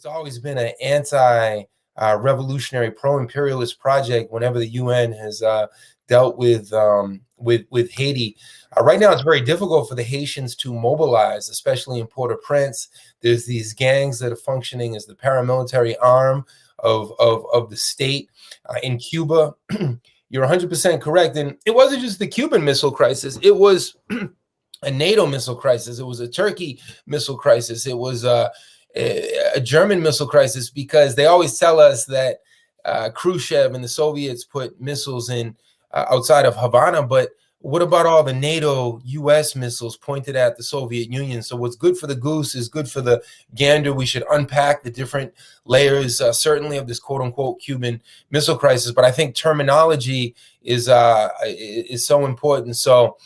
it's always been an anti-revolutionary, pro-imperialist project whenever the UN has dealt with Haiti. Right now, it's very difficult for the Haitians to mobilize, especially in Port-au-Prince. There's these gangs that are functioning as the paramilitary arm of the state. In Cuba, you're 100% correct. And it wasn't just the Cuban Missile Crisis. It was a NATO missile crisis. It was a Turkey missile crisis. It was a German missile crisis, because they always tell us that Khrushchev and the Soviets put missiles in outside of Havana, but what about all the NATO US missiles pointed at the Soviet Union? So what's good for the goose is good for the gander. We should unpack the different layers, certainly, of this quote unquote Cuban missile crisis. But I think terminology is so important. So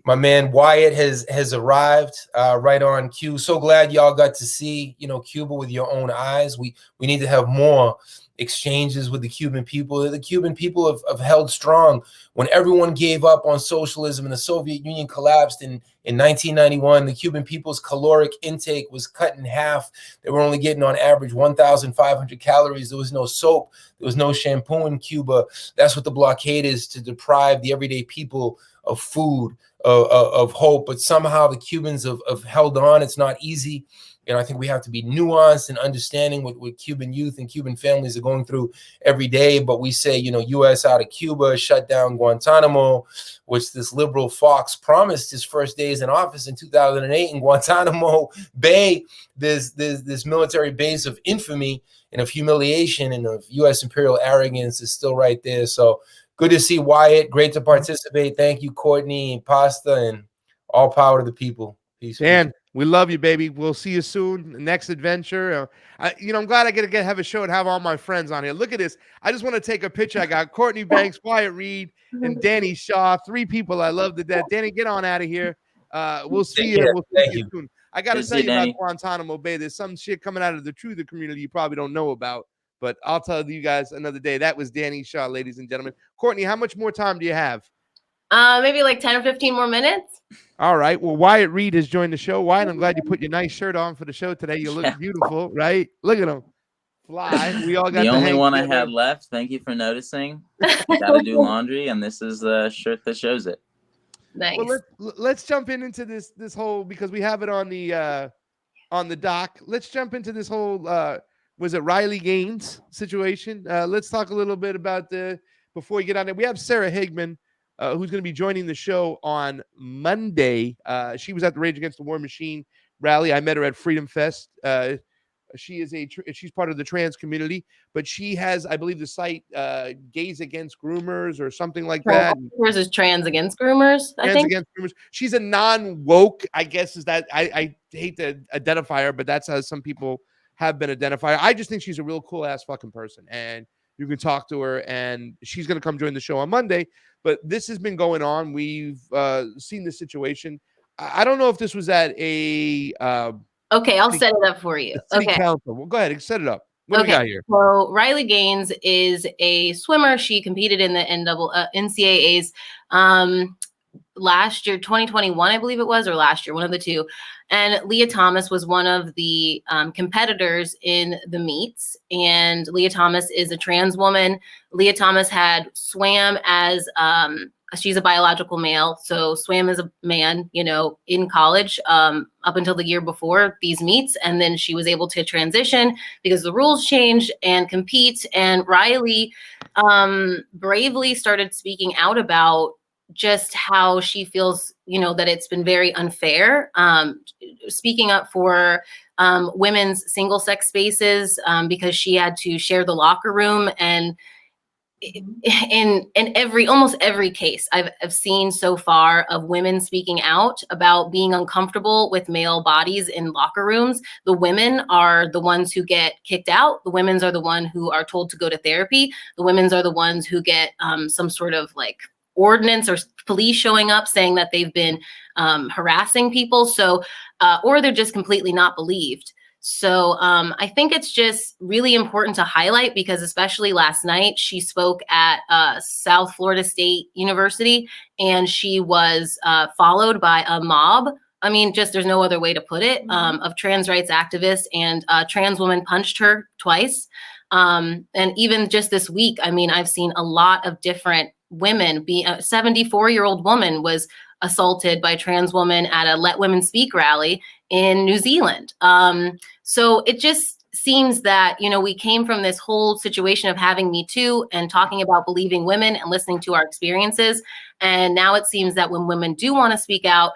my man Wyatt has arrived right on cue. So glad y'all got to see, Cuba with your own eyes. We need to have more exchanges with the Cuban people. The Cuban people have held strong when everyone gave up on socialism and the Soviet Union collapsed in 1991. The Cuban people's caloric intake was cut in half. They were only getting on average 1,500 calories. There was no soap. There was no shampoo in Cuba. That's what the blockade is, to deprive the everyday people of food, of hope. But somehow the Cubans have held on. It's not easy. I think we have to be nuanced and understanding what Cuban youth and Cuban families are going through every day. But we say, U.S. out of Cuba, shut down Guantanamo, which this liberal fox promised his first days in office in 2008 in Guantanamo Bay. This military base of infamy and of humiliation and of U.S. imperial arrogance is still right there. So good to see Wyatt. Great to participate. Thank you, Courtney, Pasta, and all power to the people. Peace. Dan, we love you, baby. We'll see you soon. Next adventure. I'm glad I get to have a show and have all my friends on here. Look at this. I just want to take a picture. I got Courtney Banks, Wyatt Reed, and Danny Shaw. 3 people I love to death. Danny, get on out of here. We'll see you. We'll see you soon. I got to tell you about Guantanamo Bay. There's some shit coming out of the truther community you probably don't know about, but I'll tell you guys another day. That was Danny Shaw, ladies and gentlemen. Courtney, how much more time do you have? Maybe like 10 or 15 more minutes. All right. Well, Wyatt Reed has joined the show. Wyatt, I'm glad you put your nice shirt on for the show today. You look beautiful, right? Look at him. Fly. We all got the only one I had left. Thank you for noticing. Got to do laundry, and this is the shirt that shows it. Nice. Well, let's jump into this whole, because we have it on the doc. Let's jump into this whole was it Riley Gaines situation? Let's talk a little bit about before we get on there. We have Sarah Higman, who's going to be joining the show on Monday. She was at the Rage Against the War Machine rally. I met her at Freedom Fest. She's part of the trans community, but she has, I believe, the site Gays Against Groomers or something like that. Hers is Trans Against Groomers, I think. Against Groomers. She's a non-woke, I guess, is that I hate to identify her, but that's how some people have been identified. I just think she's a real cool ass fucking person, and you can talk to her, and she's going to come join the show on Monday. But this has been going on. We've seen this situation. I don't know if this was at a okay, I'll set it up for you. City Council. Well, go ahead and set it up. What do we got here? So Riley Gaines is a swimmer. She competed in the NCAAs last year, 2021, I believe it was, or last year, one of the two. And Leah Thomas was one of the competitors in the meets. And Leah Thomas is a trans woman. Leah Thomas had swam as she's a biological male, so swam as a man, in college up until the year before these meets. And then she was able to transition because the rules changed and compete. And Riley bravely started speaking out about just how she feels, that it's been very unfair, speaking up for women's single sex spaces because she had to share the locker room. And in almost every case I've seen so far of women speaking out about being uncomfortable with male bodies in locker rooms, the women are the ones who get kicked out. The women's are the one who are told to go to therapy. The women's are the ones who get some sort of like ordinance or police showing up saying that they've been harassing people. So, or they're just completely not believed. So I think it's just really important to highlight because especially last night, she spoke at South Florida State University and she was followed by a mob I mean, just there's no other way to put it, of trans rights activists, and a trans woman punched her twice. And even just this week, I mean, I've seen a lot of different women. A 74-year-old woman was assaulted by a trans woman at a Let Women Speak rally in New Zealand. So it just seems that, you know, we came from this whole situation of having Me Too and talking about believing women and listening to our experiences. And now it seems that when women do want to speak out,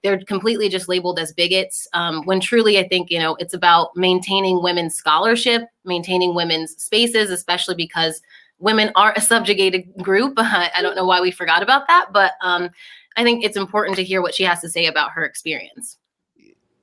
they're completely just labeled as bigots, when truly I think, you know, it's about maintaining women's scholarship, maintaining women's spaces, especially because women are a subjugated group. I don't know why we forgot about that, but I think it's important to hear what she has to say about her experience.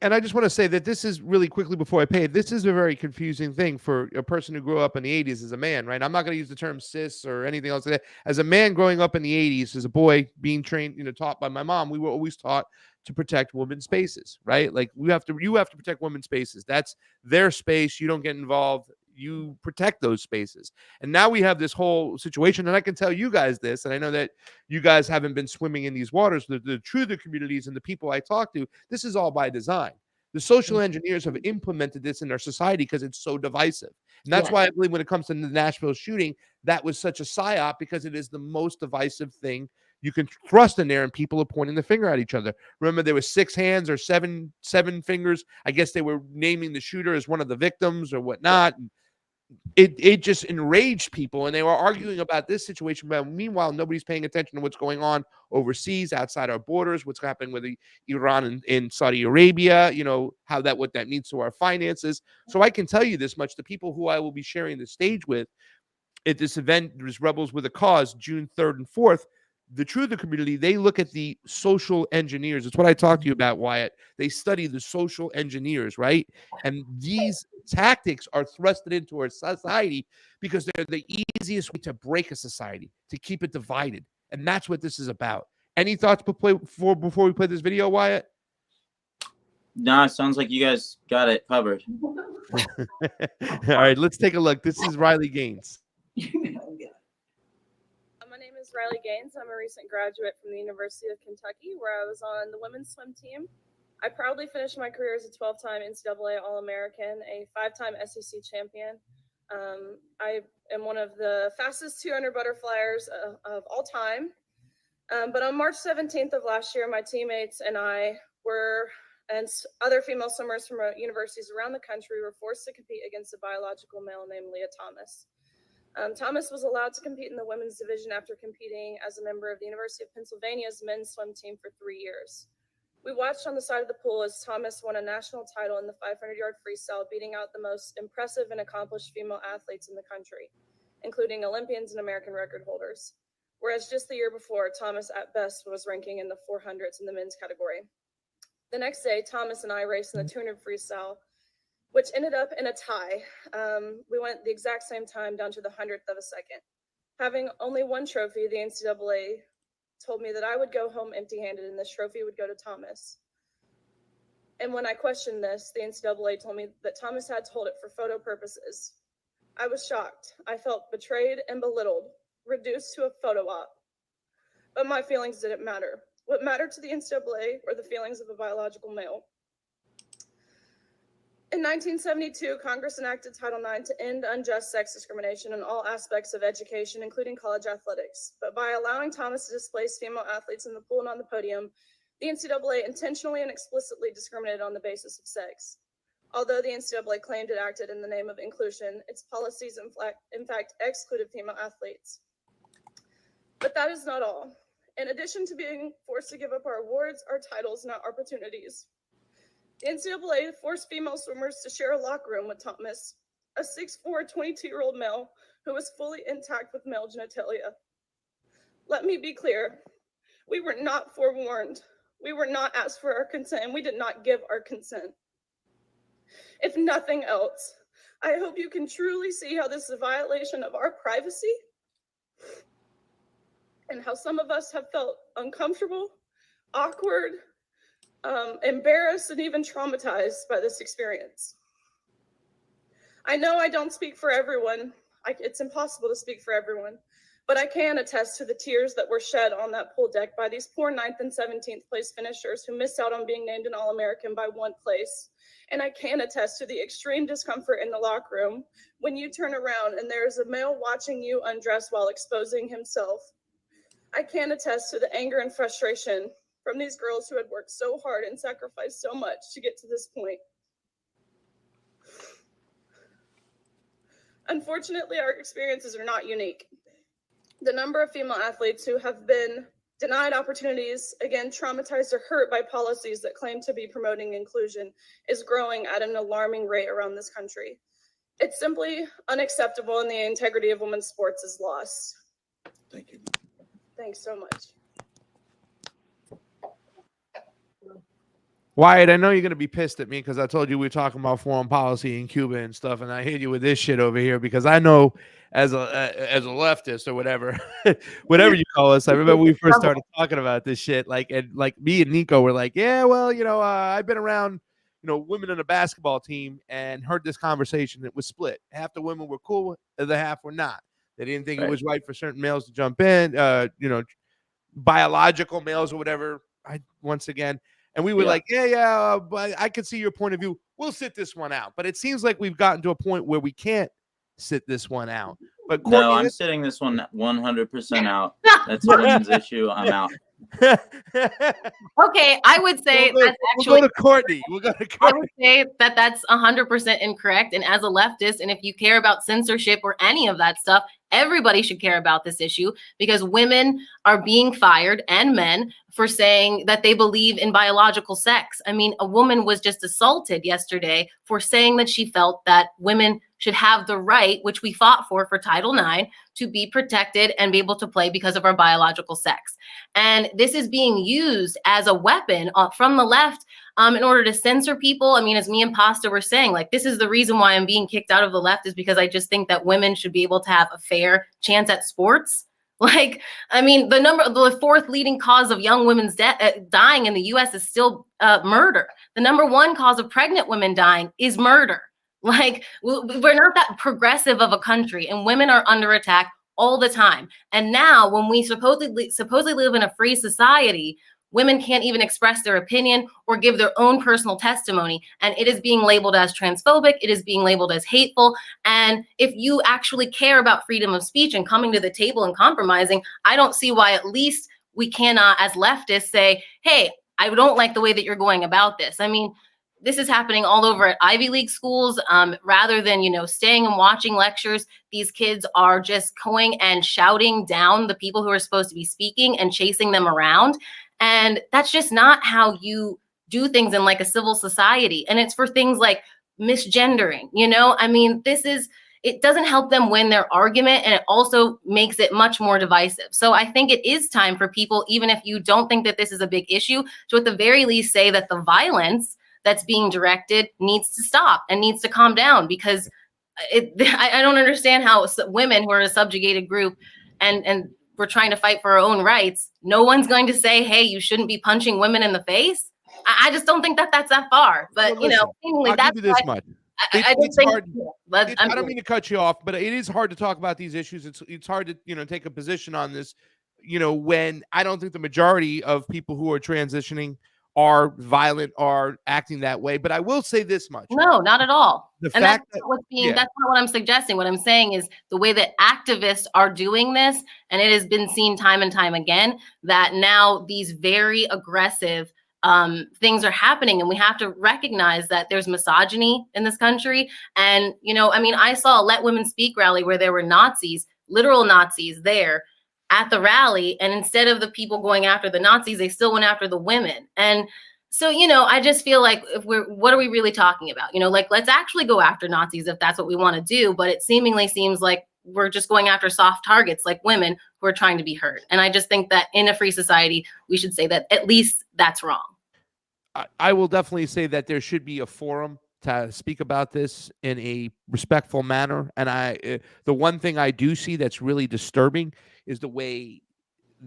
And I just want to say that this is really quickly before I pay. This is a very confusing thing for a person who grew up in the 80s as a man, right? I'm not going to use the term cis or anything else like that. As a man growing up in the 80s, as a boy being trained, you know, taught by my mom, we were always taught to protect women's spaces, right? Like you have to protect women's spaces. That's their space. You don't get involved. You protect those spaces. And now we have this whole situation, and I can tell you guys this, and I know that you guys haven't been swimming in these waters. The truth communities and the people I talk to, this is all by design. The social engineers have implemented this in our society because it's so divisive. And that's why I believe when it comes to the Nashville shooting, that was such a psyop, because it is the most divisive thing you can thrust in there, and people are pointing the finger at each other. Remember, there was 6 hands or seven fingers. I guess they were naming the shooter as one of the victims or whatnot. And it just enraged people, and they were arguing about this situation. But meanwhile, nobody's paying attention to what's going on overseas, outside our borders, what's happening with Iran and Saudi Arabia, you know, what that means to our finances. So I can tell you this much: the people who I will be sharing the stage with at this event, there's Rebels with a Cause, June 3rd and 4th. The Truth community, they look at the social engineers. It's what I talked to you about, Wyatt. They study the social engineers, right? And these tactics are thrusted into our society because they're the easiest way to break a society, to keep it divided. And that's what this is about. Any thoughts before we play this video, Wyatt? No, it sounds like you guys got it covered. All right, let's take a look. This is Riley Gaines. My name is Riley Gaines. I'm a recent graduate from the University of Kentucky, where I was on the women's swim team. I proudly finished my career as a 12-time NCAA All-American, a 5-time SEC champion. I am one of the fastest 200 butterflyers of all time. But on March 17th of last year, my teammates and I and other female swimmers from universities around the country were forced to compete against a biological male named Leah Thomas. Thomas was allowed to compete in the women's division after competing as a member of the University of Pennsylvania's men's swim team for 3 years. We watched on the side of the pool as Thomas won a national title in the 500-yard freestyle, beating out the most impressive and accomplished female athletes in the country, including Olympians and American record holders. Whereas just the year before, Thomas at best was ranking in the 400s in the men's category. The next day, Thomas and I raced in the 200 freestyle, which ended up in a tie. We went the exact same time down to the 100th of a second. Having only one trophy, the NCAA told me that I would go home empty-handed and this trophy would go to Thomas. And when I questioned this, the NCAA told me that Thomas had to hold it for photo purposes. I was shocked. I felt betrayed and belittled, reduced to a photo op. But my feelings didn't matter. What mattered to the NCAA were the feelings of a biological male. In 1972, Congress enacted Title IX to end unjust sex discrimination in all aspects of education, including college athletics. But by allowing Thomas to displace female athletes in the pool and on the podium, the NCAA intentionally and explicitly discriminated on the basis of sex. Although the NCAA claimed it acted in the name of inclusion, its policies in fact excluded female athletes. But that is not all. In addition to being forced to give up our awards, our titles, and our opportunities, the NCAA forced female swimmers to share a locker room with Thomas, a 6'4", 22-year-old male who was fully intact with male genitalia. Let me be clear. We were not forewarned. We were not asked for our consent, and we did not give our consent. If nothing else, I hope you can truly see how this is a violation of our privacy and how some of us have felt uncomfortable, awkward, embarrassed, and even traumatized by this experience. I know I don't speak for everyone. It's impossible to speak for everyone, But I can attest to the tears that were shed on that pool deck by these poor 9th and 17th place finishers who missed out on being named an All-American by 1 place. And I can attest to the extreme discomfort in the locker room when you turn around and there is a male watching you undress while exposing himself. I can attest to the anger and frustration from these girls who had worked so hard and sacrificed so much to get to this point. Unfortunately, our experiences are not unique. The number of female athletes who have been denied opportunities, again, traumatized or hurt by policies that claim to be promoting inclusion, is growing at an alarming rate around this country. It's simply unacceptable, and the integrity of women's sports is lost. Thank you. Thanks so much. Wyatt, I know you're gonna be pissed at me because I told you we were talking about foreign policy in Cuba and stuff, and I hit you with this shit over here because I know as a leftist or whatever, whatever you call us. I remember we first started talking about this shit, like me and Nico were like, yeah, well, I've been around, women in a basketball team and heard this conversation. It was split. Half the women were cool, the other half were not. They didn't think it was right for certain males to jump in, biological males or whatever. Once again. And we were like, but I could see your point of view. We'll sit this one out. But it seems like we've gotten to a point where we can't sit this one out. But Courtney, no, I'm sitting this one 100% out. That's a women's issue. I'm out. Okay, I would say that's actually. We'll go to Courtney. I would say that that's 100% incorrect. And as a leftist, and if you care about censorship or any of that stuff, everybody should care about this issue because women are being fired and men for saying that they believe in biological sex. I mean, a woman was just assaulted yesterday for saying that she felt that women should have the right, which we fought for Title IX, to be protected and be able to play because of our biological sex. And this is being used as a weapon from the left in order to censor people. I mean, as me and Pasta were saying, like, this is the reason why I'm being kicked out of the left is because I just think that women should be able to have a fair chance at sports. Like, I mean, the fourth leading cause of young women's dying in the U.S. is still murder. The number one cause of pregnant women dying is murder. Like, we're not that progressive of a country, and women are under attack all the time. And now, when we supposedly live in a free society, women can't even express their opinion or give their own personal testimony. And it is being labeled as transphobic. It is being labeled as hateful. And if you actually care about freedom of speech and coming to the table and compromising, I don't see why at least we cannot, as leftists, say, hey, I don't like the way that you're going about this. I mean, this is happening all over at Ivy League schools. Rather than, staying and watching lectures, these kids are just going and shouting down the people who are supposed to be speaking and chasing them around. And that's just not how you do things in like a civil society. And it's for things like misgendering, I mean, it doesn't help them win their argument. And it also makes it much more divisive. So I think it is time for people, even if you don't think that this is a big issue, to at the very least say that the violence that's being directed needs to stop and needs to calm down, because I don't understand how women who are a subjugated group and we're trying to fight for our own rights, no one's going to say, hey, you shouldn't be punching women in the face. I just don't think that that's that far. But, well, listen, seemingly I'll that's give you this much. I don't mean to cut you off, but it is hard to talk about these issues. It's hard to, take a position on this, when I don't think the majority of people who are transitioning are violent, are acting that way. But I will say this much. No, not at all. The and fact that's not what I'm suggesting. What I'm saying is the way that activists are doing this, and it has been seen time and time again, that now these very aggressive things are happening, and we have to recognize that there's misogyny in this country. And, I saw a Let Women Speak rally where there were Nazis, literal Nazis there at the rally. And instead of the people going after the Nazis, they still went after the women. And so, I just feel like what are we really talking about? Let's actually go after Nazis if that's what we want to do. But it seemingly seems like we're just going after soft targets like women who are trying to be heard. And I just think that in a free society, we should say that at least that's wrong. I will definitely say that there should be a forum to speak about this in a respectful manner. And the one thing I do see that's really disturbing is the way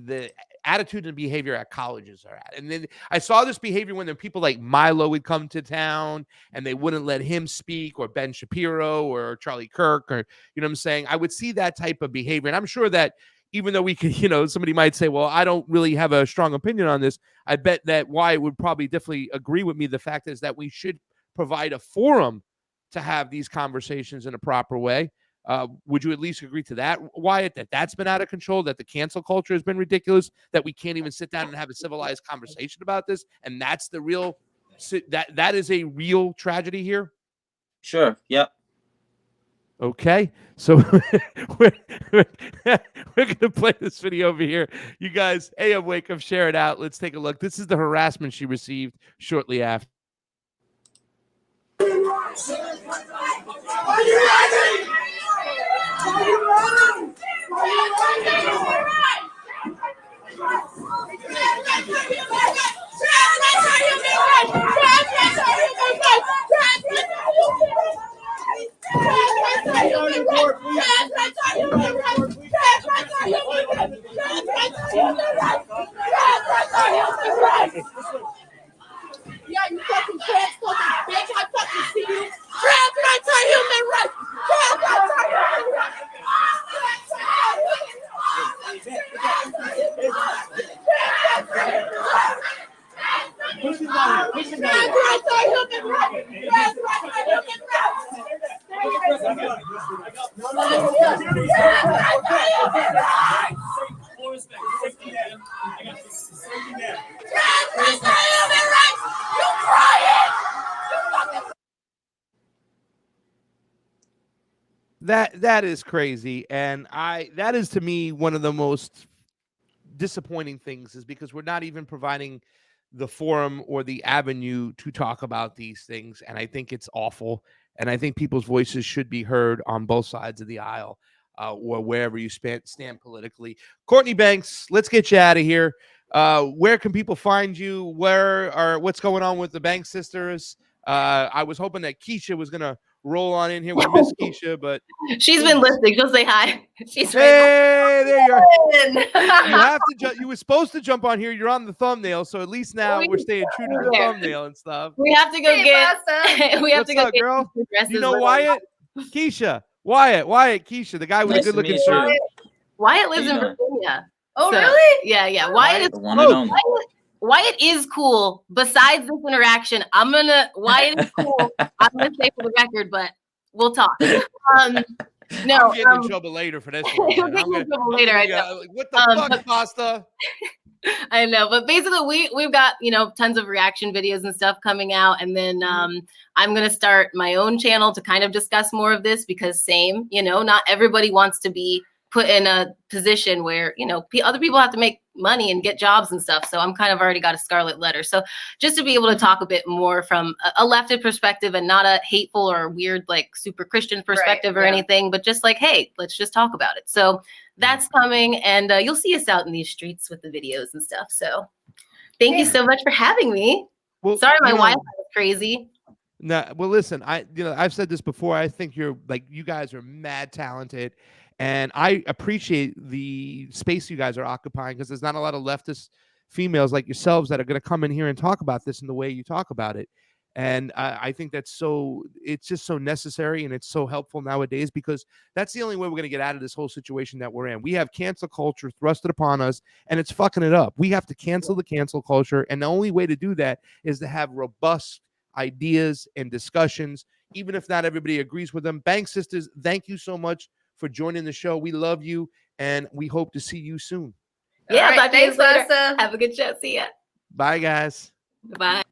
the attitude and behavior at colleges are at. And then I saw this behavior when the people like Milo would come to town and they wouldn't let him speak, or Ben Shapiro or Charlie Kirk, or, I would see that type of behavior. And I'm sure that even though we could, somebody might say, well, I don't really have a strong opinion on this. I bet that Wyatt would probably definitely agree with me. The fact is that we should provide a forum to have these conversations in a proper way. Would you at least agree to that, Wyatt, that that's been out of control, that the cancel culture has been ridiculous, that we can't even sit down and have a civilized conversation about this? And that's the real, that is a real tragedy here? Sure. Yep. Okay, so we're going to play this video over here. You guys, wake up, share it out. Let's take a look. This is the harassment she received shortly after. Are you ready? Are you ready? Are you ready? Yeah, you fucking trans fucking bitch. I fucking see you. Trans rights are human rights. Trans rights are human rights. Trans rights are human rights. Trans rights are human That is crazy, and that is to me one of the most disappointing things, is because we're not even providing the forum or the avenue to talk about these things, and I think it's awful, and I think people's voices should be heard on both sides of the aisle, or wherever you stand politically. Courtney Banks, let's get you out of here. Where can people find you? What's going on with the Banks sisters? I was hoping that Keisha was gonna roll on in here. We miss Keisha, but she's been listening. She'll say hi. She's hey, there you are. You have to you were supposed to jump on here. You're on the thumbnail, so at least now we're staying true to the thumbnail and stuff. We have to go get. We have What's to go up, get girl? dresses. You know Wyatt, Keisha, Wyatt, Keisha, the guy with Nice a to good-looking meet shirt. you. Wyatt lives in How you Virginia. Oh, So, really? Yeah. Wyatt is The one and only. Wyatt is cool. Besides this interaction, Wyatt is cool. I'm gonna say for the record, but we'll talk. No, I'm getting in trouble later for this one. You'll get in trouble later. I know. What the fuck, pasta? I know, but basically we've got, tons of reaction videos and stuff coming out. And then I'm going to start my own channel to kind of discuss more of this, because not everybody wants to be put in a position where, other people have to make money and get jobs and stuff. So I'm kind of already got a scarlet letter. So just to be able to talk a bit more from a lefted perspective, and not a hateful or weird, like super Christian perspective or anything, but just like, hey, let's just talk about it. So that's coming, and you'll see us out in these streets with the videos and stuff. So thank you so much for having me. Well, sorry, my Wi-Fi was crazy. No, well, listen, I've said this before. I think you guys are mad talented. And I appreciate the space you guys are occupying, because there's not a lot of leftist females like yourselves that are going to come in here and talk about this in the way you talk about it. And I think it's just so necessary, and it's so helpful nowadays, because that's the only way we're going to get out of this whole situation that we're in. We have cancel culture thrusted upon us, and it's fucking it up. We have to cancel the cancel culture. And the only way to do that is to have robust ideas and discussions, even if not everybody agrees with them. Bank sisters, thank you so much for joining the show. We love you, and we hope to see you soon. Yeah, right, thanks, Lassa. Have a good show. See ya. Bye, guys. Bye.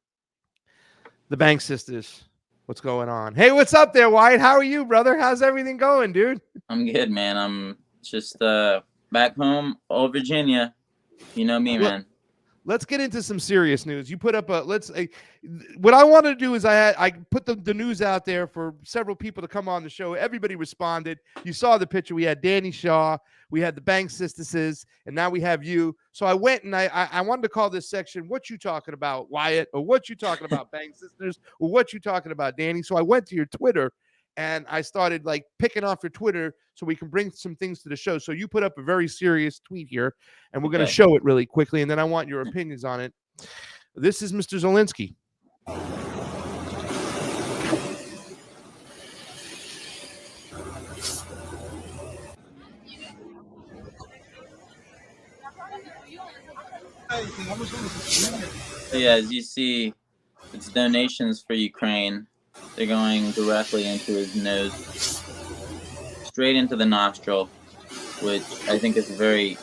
The Bank sisters, what's going on? Hey, what's up there, Wyatt? How are you, brother? How's everything going, dude? I'm good, man. I'm just back home, old Virginia. You know me, man. Let's get into some serious news. You put up what I wanted to do is I put the news out there for several people to come on the show. Everybody responded. You saw the picture. We had Danny Shaw, we had the Bank sisters, and now we have you. So I went and I wanted to call this section, "What you talking about, Wyatt?" or "What you talking about, Bank sisters?" or "What you talking about, Danny?" So I went to your Twitter, and I started picking off your Twitter so we can bring some things to the show. So you put up a very serious tweet here, and we're going to show it really quickly, and then I want your opinions on it. This is Mr. Zelensky. So yeah, as you see, it's donations for Ukraine. They're going directly into his nose, straight into the nostril, which I think is a very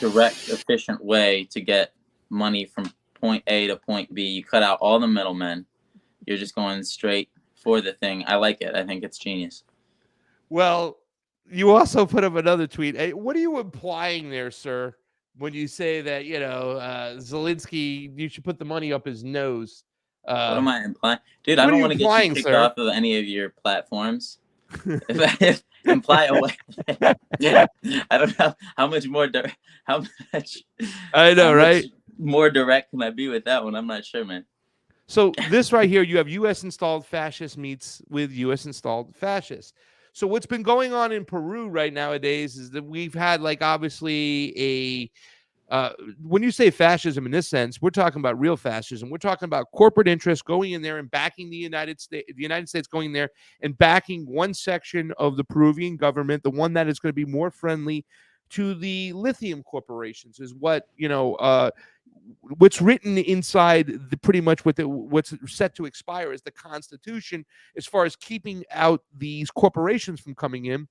direct, efficient way to get money from point A to point B. You cut out all the middlemen. You're just going straight for the thing. I like it. I think it's genius. Well, you also put up another tweet. Hey, what are you implying there, sir, when you say that, Zelensky, you should put the money up his nose? What am I implying? Dude, what I are don't you want to get you implying, kicked sir? off of any of your platforms. If I imply away, I don't know how much more I know, right? More direct can I be with that one? I'm not sure, man. So this right here, you have U.S. installed fascist meets with U.S. installed fascists. So what's been going on in Peru right nowadays is that we've had, like, obviously when you say fascism in this sense, we're talking about real fascism. We're talking about corporate interests going in there and backing the United States going there and backing one section of the Peruvian government, the one that is going to be more friendly to the lithium corporations, is what, what's written inside the pretty much what's set to expire is the Constitution, as far as keeping out these corporations from coming in.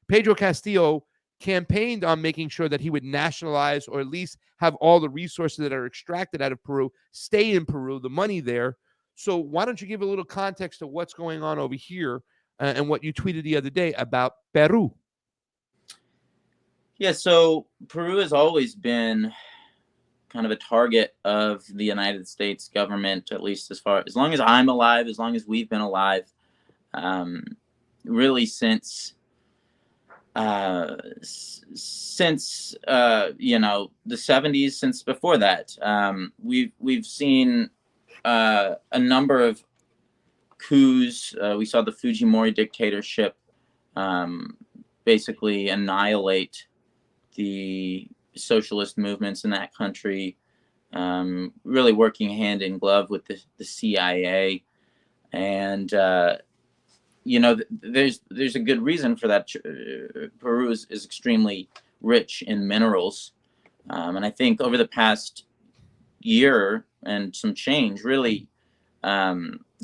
Pedro Castillo campaigned on making sure that he would nationalize, or at least have all the resources that are extracted out of Peru stay in Peru, the money there. So why don't you give a little context to what's going on over here and what you tweeted the other day about Peru? Yeah, so Peru has always been kind of a target of the United States government, at least as long as I'm alive, as long as we've been alive, really since the 70s, since before that. We've seen a number of coups. We saw the Fujimori dictatorship basically annihilate the socialist movements in that country, really working hand in glove with the CIA. And there's a good reason for that. Peru is extremely rich in minerals, and I think over the past year and some change, really,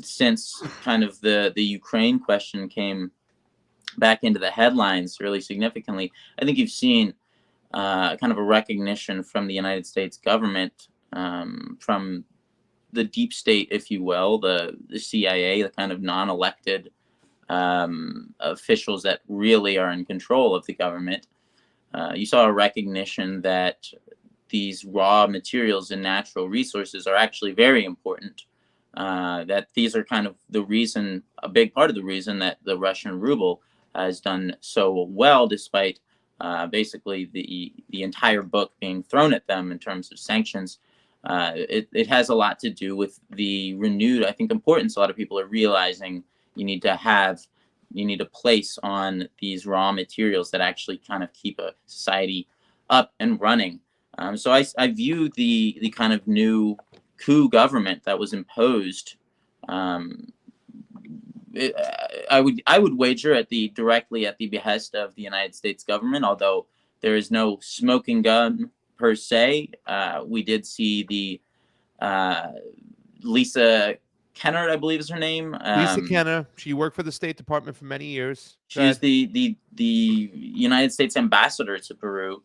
since kind of the Ukraine question came back into the headlines really significantly, I think you've seen kind of a recognition from the United States government, from the deep state, if you will, the CIA, the kind of non-elected officials that really are in control of the government. You saw a recognition that these raw materials and natural resources are actually very important. That these are kind of the reason, a big part of the reason that the Russian ruble has done so well, despite basically the entire book being thrown at them in terms of sanctions. It has a lot to do with the renewed, I think, importance a lot of people are realizing you need to place on these raw materials that actually kind of keep a society up and running. So I view the kind of new coup government that was imposed. I would wager directly at the behest of the United States government, although there is no smoking gun per se. We did see the Lisa Kenner, I believe is her name. Lisa Kenner. She worked for the State Department for many years. She was the United States ambassador to Peru,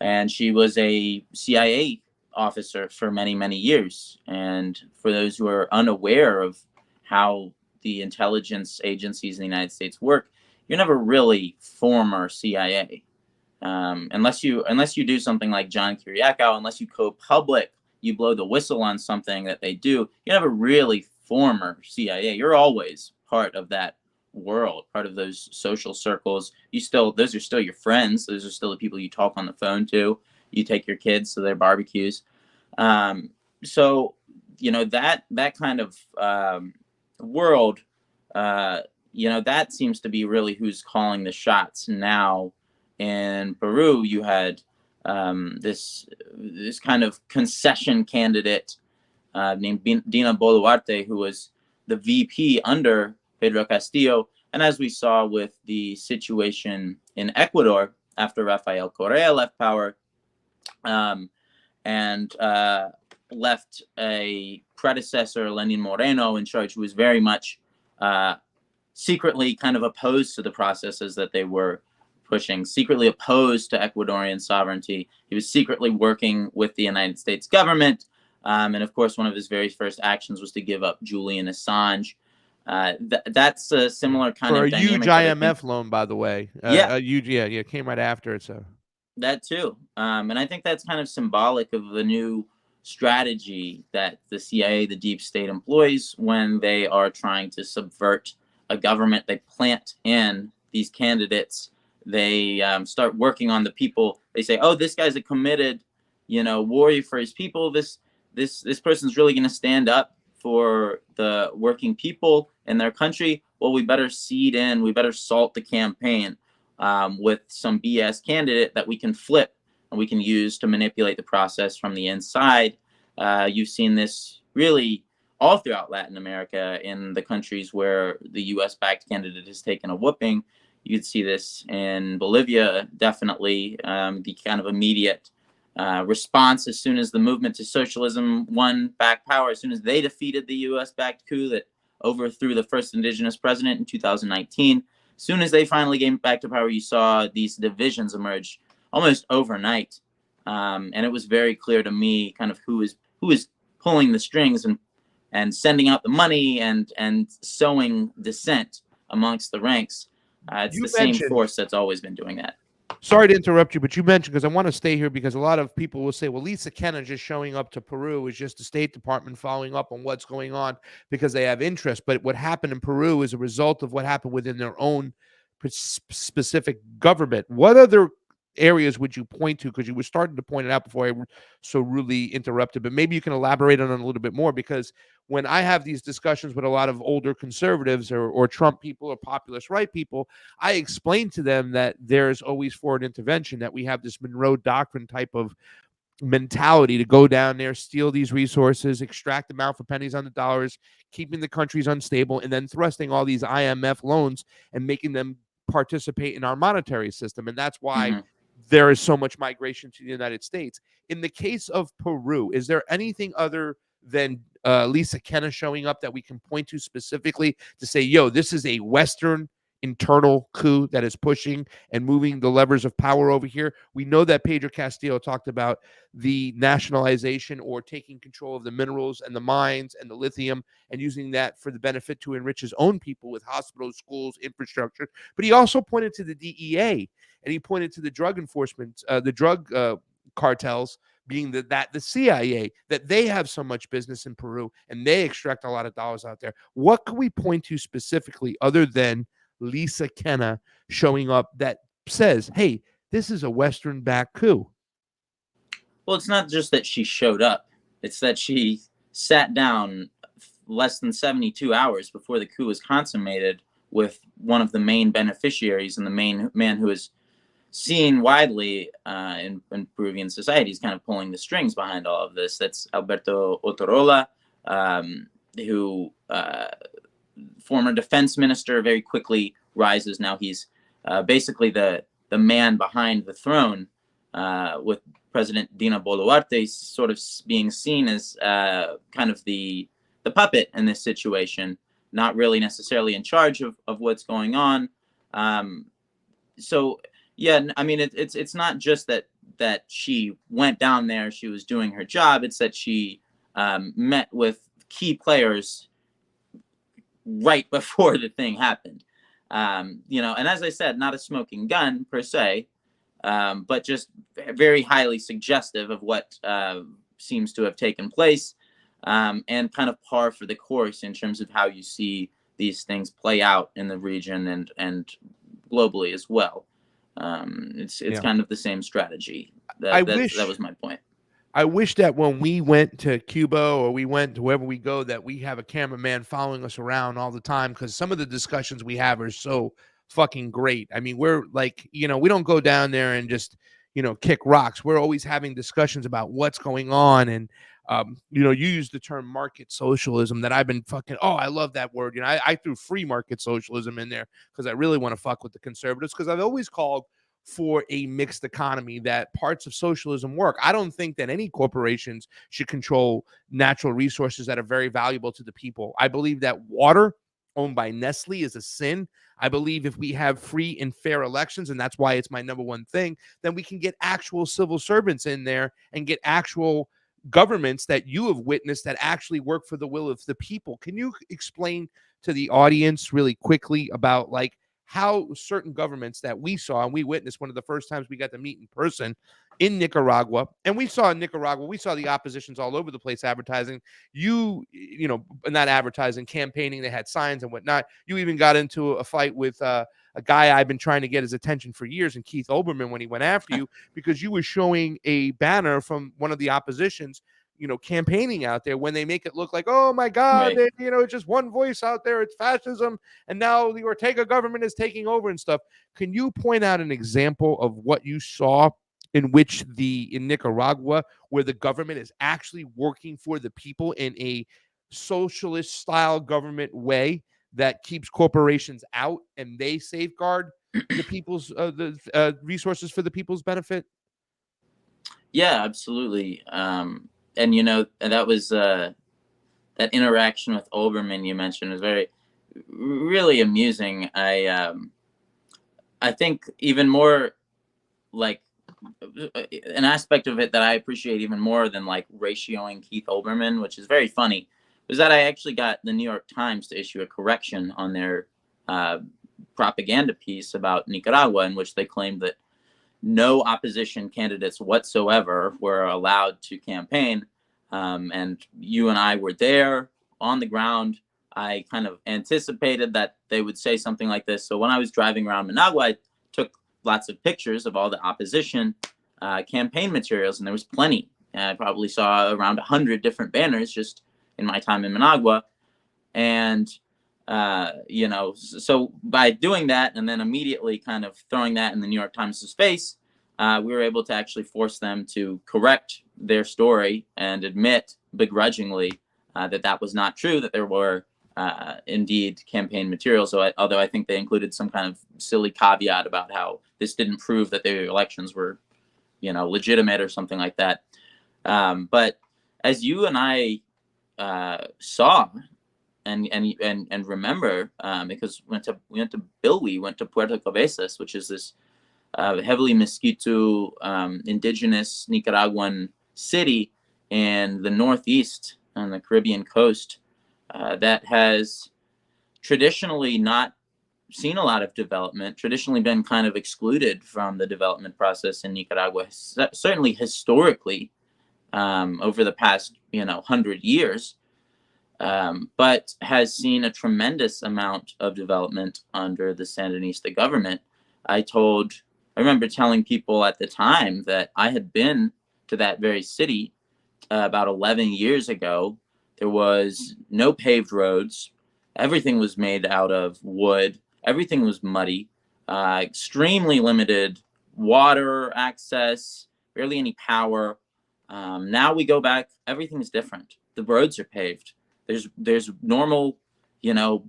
and she was a CIA officer for many, many years. And for those who are unaware of how the intelligence agencies in the United States work, you're never really former CIA, unless you do something like John Kiriakou. Unless you go public, you blow the whistle on something that they do, you're never really former CIA. You're always part of that world, part of those social circles. Those are still your friends. Those are still the people you talk on the phone to. You take your kids to their barbecues. So that kind of world, that seems to be really who's calling the shots now. In Peru, you had this kind of concession candidate named Dina Boluarte, who was the VP under Pedro Castillo. And as we saw with the situation in Ecuador after Rafael Correa left power, and left a predecessor, Lenin Moreno, in charge, who was very much secretly kind of opposed to the processes that they were pushing, secretly opposed to Ecuadorian sovereignty. He was secretly working with the United States government. And of course, one of his very first actions was to give up Julian Assange. That's a similar kind for of a dynamic. huge IMF loan, by the way. Yeah. A huge, yeah, came right after it. So that too. And I think that's kind of symbolic of the new strategy that the CIA, the deep state, employs when they are trying to subvert a government. They plant in these candidates. They start working on the people. They say, oh, this guy's a committed, warrior for his people. This person's really going to stand up for the working people in their country. Well, we better seed in, we better salt the campaign with some BS candidate that we can flip and we can use to manipulate the process from the inside. You've seen this really all throughout Latin America in the countries where the US-backed candidate has taken a whooping. You could see this in Bolivia, definitely, the kind of immediate response as soon as the movement to socialism won back power, as soon as they defeated the US-backed coup that overthrew the first indigenous president in 2019. As soon as they finally came back to power, you saw these divisions emerge almost overnight. And it was very clear to me kind of who is pulling the strings and sending out the money and sowing dissent amongst the ranks. It's the same force that's always been doing that. Sorry to interrupt you, but you mentioned, because I want to stay here, because a lot of people will say, well, Lisa Kenna just showing up to Peru is just the State Department following up on what's going on because they have interest. But what happened in Peru is a result of what happened within their own specific government. What other areas would you point to? Because you were starting to point it out before I so rudely interrupted, but maybe you can elaborate on it a little bit more, because when I have these discussions with a lot of older conservatives or Trump people or populist right people, I explain to them that there's always foreign intervention, that we have this Monroe Doctrine type of mentality to go down there, steal these resources, extract them out for pennies on the dollars, keeping the countries unstable, and then thrusting all these IMF loans and making them participate in our monetary system. And that's why there is so much migration to the United States. In the case of Peru, is there anything other than Lisa Kenna showing up that we can point to specifically to say, yo, this is a Western internal coup that is pushing and moving the levers of power over here? We know that Pedro Castillo talked about the nationalization or taking control of the minerals and the mines and the lithium and using that for the benefit to enrich his own people with hospitals, schools, infrastructure. But he also pointed to the DEA, and he pointed to the drug enforcement, the drug cartels, being that the CIA, that they have so much business in Peru and they extract a lot of dollars out there. What can we point to specifically other than Lisa Kenna showing up that says, hey, this is a Western-backed coup? Well, it's not just that she showed up. It's that she sat down less than 72 hours before the coup was consummated with one of the main beneficiaries and the main man who is seen widely in Peruvian society is kind of pulling the strings behind all of this. That's Alberto Otorola, who former defense minister, very quickly rises. Now he's basically the man behind the throne, with President Dina Boluarte sort of being seen as kind of the puppet in this situation, not really necessarily in charge of what's going on. So yeah, I mean, it's not just that she went down there, she was doing her job. It's that she met with key players right before the thing happened. And as I said, not a smoking gun per se, but just very highly suggestive of what seems to have taken place, and kind of par for the course in terms of how you see these things play out in the region and globally as well. It's kind of the same strategy. That was my point. I wish that when we went to Cuba or we went to wherever we go, that we have a cameraman following us around all the time, because some of the discussions we have are so fucking great. I mean, we're like, we don't go down there and just, kick rocks. We're always having discussions about what's going on. And, you use the term market socialism that I've been I love that word. I threw free market socialism in there because I really want to fuck with the conservatives, because I've always called for a mixed economy, that parts of socialism work. I don't think that any corporations should control natural resources that are very valuable to the people. I believe that water owned by Nestle is a sin. I believe if we have free and fair elections, and that's why it's my number one thing, then we can get actual civil servants in there and get actual governments that you have witnessed that actually work for the will of the people. Can you explain to the audience really quickly about like how certain governments that we saw and we witnessed one of the first times we got to meet in person in Nicaragua, and we saw in Nicaragua, we saw the oppositions all over the place advertising, you know, not advertising, campaigning, they had signs and whatnot. You even got into a fight with a guy I've been trying to get his attention for years, and Keith Olbermann, when he went after you, because you were showing a banner from one of the oppositions, you know, campaigning out there, when they make it look like, oh my God, Right. you know, it's just one voice out there, it's fascism, and now the Ortega government is taking over and stuff. Can you point out an example of what you saw in which in Nicaragua, where the government is actually working for the people in a socialist style government way that keeps corporations out and they safeguard the people's resources for the people's benefit? Yeah, absolutely. And you know, that was that interaction with Olbermann you mentioned was really amusing. I think even more like an aspect of it that I appreciate even more than like ratioing Keith Olbermann, which is very funny, was that I actually got the New York Times to issue a correction on their propaganda piece about Nicaragua, in which they claimed that no opposition candidates whatsoever were allowed to campaign. And you and I were there on the ground. I kind of anticipated that they would say something like this. So when I was driving around Managua, I took lots of pictures of all the opposition campaign materials, and there was plenty. I probably saw around 100 different banners just in my time in Managua. And you know, so by doing that and then immediately kind of throwing that in the New York Times' face, we were able to actually force them to correct their story and admit begrudgingly that that was not true, that there were indeed campaign materials. So although I think they included some kind of silly caveat about how this didn't prove that the elections were, you know, legitimate or something like that. But as you and I saw and remember, because we went to Bilwi, went to Puerto Cabezas, which is this heavily Mosquito indigenous Nicaraguan city in the northeast on the Caribbean coast that has traditionally not seen a lot of development, traditionally been kind of excluded from the development process in Nicaragua, certainly historically over the past 100 years. But has seen a tremendous amount of development under the Sandinista government. I remember telling people at the time that I had been to that very city about 11 years ago. There was no paved roads. Everything was made out of wood. Everything was muddy. Extremely limited water access, barely any power. Now we go back, everything's different. The roads are paved. There's normal,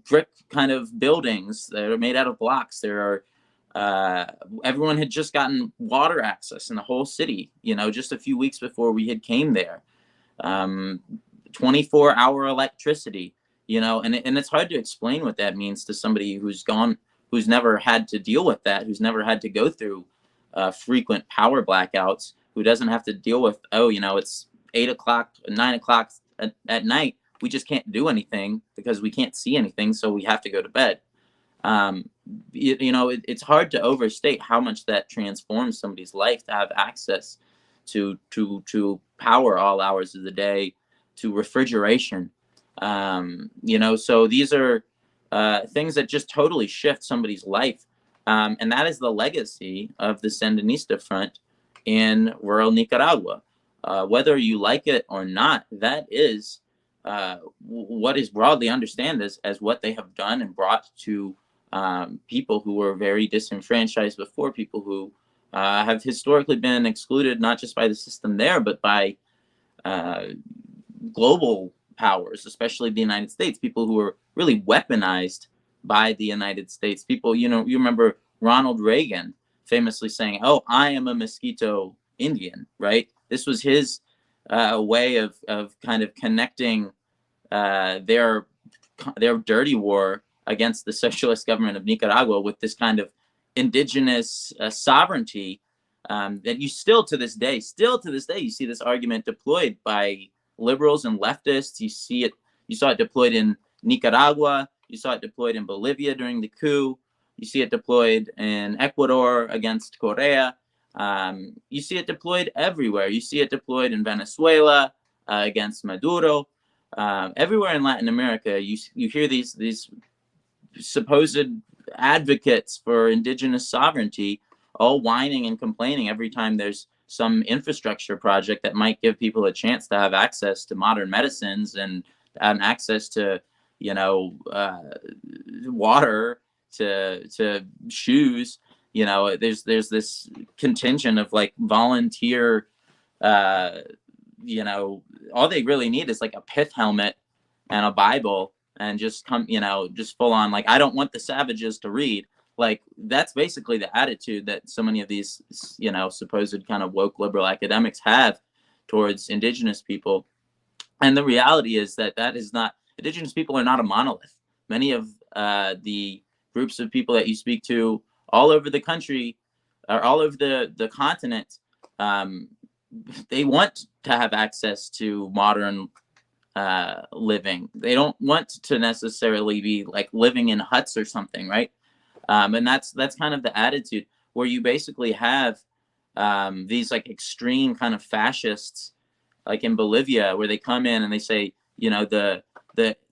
brick kind of buildings that are made out of blocks. There are, everyone had just gotten water access in the whole city, just a few weeks before we had came there. 24-hour electricity, and it's hard to explain what that means to somebody who's never had to deal with that, who's never had to go through frequent power blackouts, who doesn't have to deal with, it's 8 o'clock, 9 o'clock at night. We just can't do anything because we can't see anything, so we have to go to bed. It's hard to overstate how much that transforms somebody's life to have access to power all hours of the day, to refrigeration. So these are things that just totally shift somebody's life. And that is the legacy of the Sandinista Front in rural Nicaragua. Whether you like it or not, that is what is broadly understood as what they have done and brought to people who were very disenfranchised before, people who have historically been excluded not just by the system there, but by global powers, especially the United States, people who were really weaponized by the United States. People, you remember Ronald Reagan famously saying, "Oh, I am a mosquito Indian," right? This was his way of kind of connecting their dirty war against the socialist government of Nicaragua with this kind of indigenous sovereignty that you still to this day, you see this argument deployed by liberals and leftists. You saw it deployed in Nicaragua. You saw it deployed in Bolivia during the coup. You see it deployed in Ecuador against Correa. You see it deployed everywhere. You see it deployed in Venezuela against Maduro. Everywhere in Latin America, you hear these supposed advocates for indigenous sovereignty all whining and complaining every time there's some infrastructure project that might give people a chance to have access to modern medicines and access to, water, to shoes. There's this contingent of like volunteer, all they really need is like a pith helmet and a Bible and just just full on, like, I don't want the savages to read. Like, that's basically the attitude that so many of these, supposed kind of woke liberal academics have towards indigenous people. And the reality is that is not, indigenous people are not a monolith. Many of the groups of people that you speak to all over the country, or all over the continent, they want to have access to modern living. They don't want to necessarily be like living in huts or something, right? And that's kind of the attitude, where you basically have these like extreme kind of fascists, like in Bolivia, where they come in and they say, the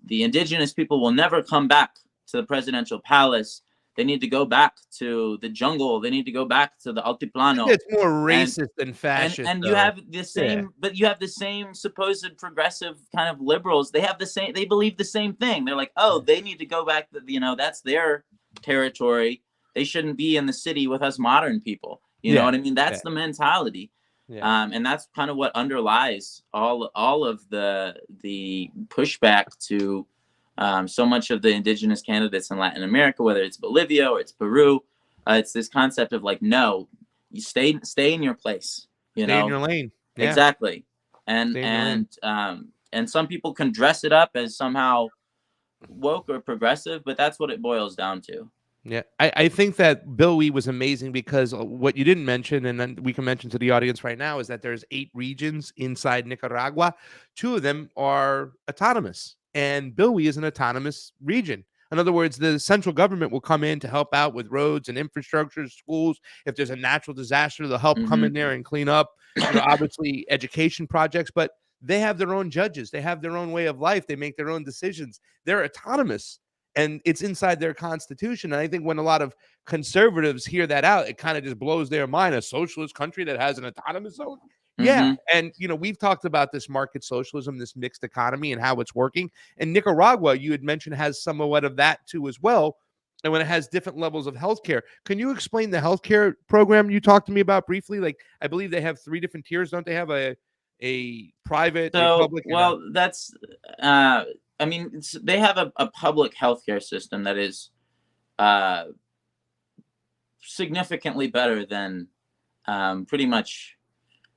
indigenous people will never come back to the presidential palace. They need to go back to the jungle. They need to go back to the altiplano. It's more racist than fascist. And you have the same, but you have the same supposed progressive kind of liberals. They have the same. They believe the same thing. They're like, oh, they need to go back. That's their territory. They shouldn't be in the city with us modern people. You know what I mean? That's the mentality. Yeah. And that's kind of what underlies all of the pushback to so much of the indigenous candidates in Latin America, whether it's Bolivia or it's Peru. It's this concept of like, no, you stay in your place, stay in your lane. Yeah. Exactly. And some people can dress it up as somehow woke or progressive, but that's what it boils down to. Yeah, I think that Bill Wee was amazing, because what you didn't mention, and then we can mention to the audience right now, is that there's 8 regions inside Nicaragua. 2 of them are autonomous, and Bill Wee is an autonomous region. In other words, the central government will come in to help out with roads and infrastructure, schools. If there's a natural disaster, they'll help come in there and clean up, obviously education projects, but they have their own judges. They have their own way of life. They make their own decisions. They're autonomous. And it's inside their constitution. And I think when a lot of conservatives hear that out, it kind of just blows their mind. A socialist country that has an autonomous zone? Yeah. And, we've talked about this market socialism, this mixed economy, and how it's working. And Nicaragua, you had mentioned, has somewhat of that too as well. And when it has different levels of healthcare. Can you explain the healthcare program you talked to me about briefly? Like, I believe they have 3 different tiers. Don't they have a private, a public? Well, that's... they have a public healthcare system that is significantly better than pretty much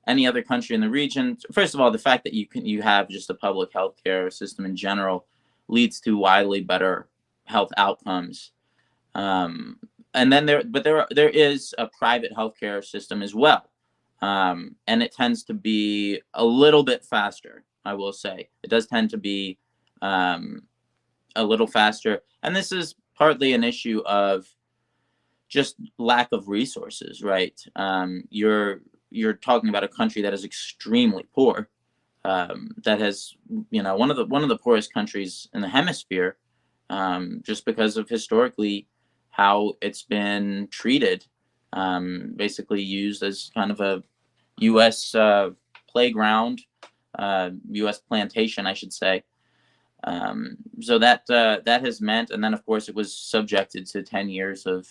any other country in the region. First of all, the fact that you have just a public healthcare system in general leads to widely better health outcomes. And then there is a private healthcare system as well, and it tends to be a little bit faster. I will say it does tend to be a little faster, and this is partly an issue of just lack of resources, right? You're talking about a country that is extremely poor, that has one of the poorest countries in the hemisphere, just because of historically how it's been treated, basically used as kind of a U.S. Playground, U.S. plantation, I should say. So that has meant, and then of course it was subjected to 10 years of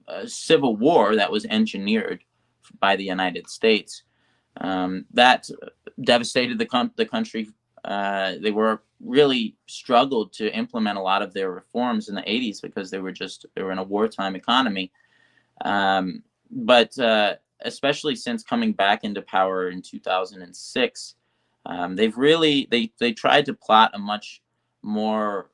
a civil war that was engineered by the United States. That devastated the country. They were really struggled to implement a lot of their reforms in the 80s because they were in a wartime economy. But especially since coming back into power in 2006, they've really they tried to plot a much more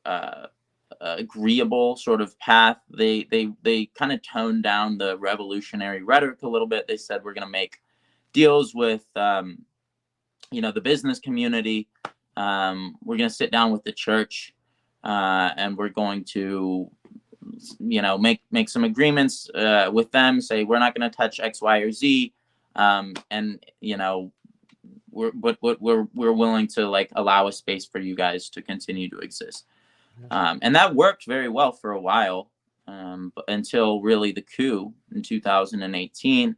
agreeable sort of path. They kind of toned down the revolutionary rhetoric a little bit. They said we're going to make deals with the business community. We're going to sit down with the church, and we're going to make some agreements with them. Say we're not going to touch X, Y, or Z, and we're willing to like allow a space for you guys to continue to exist. And that worked very well for a while, until really the coup in 2018.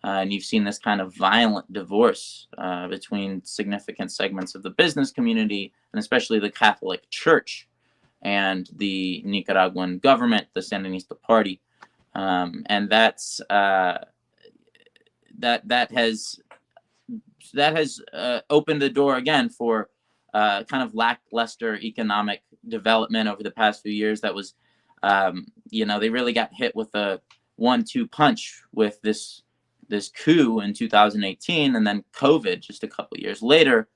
And you've seen this kind of violent divorce between significant segments of the business community, and especially the Catholic Church, and the Nicaraguan government, the Sandinista Party. And that's that has opened the door again for kind of lackluster economic development over the past few years. That was, they really got hit with a 1-2 punch with this coup in 2018, and then COVID just a couple years later,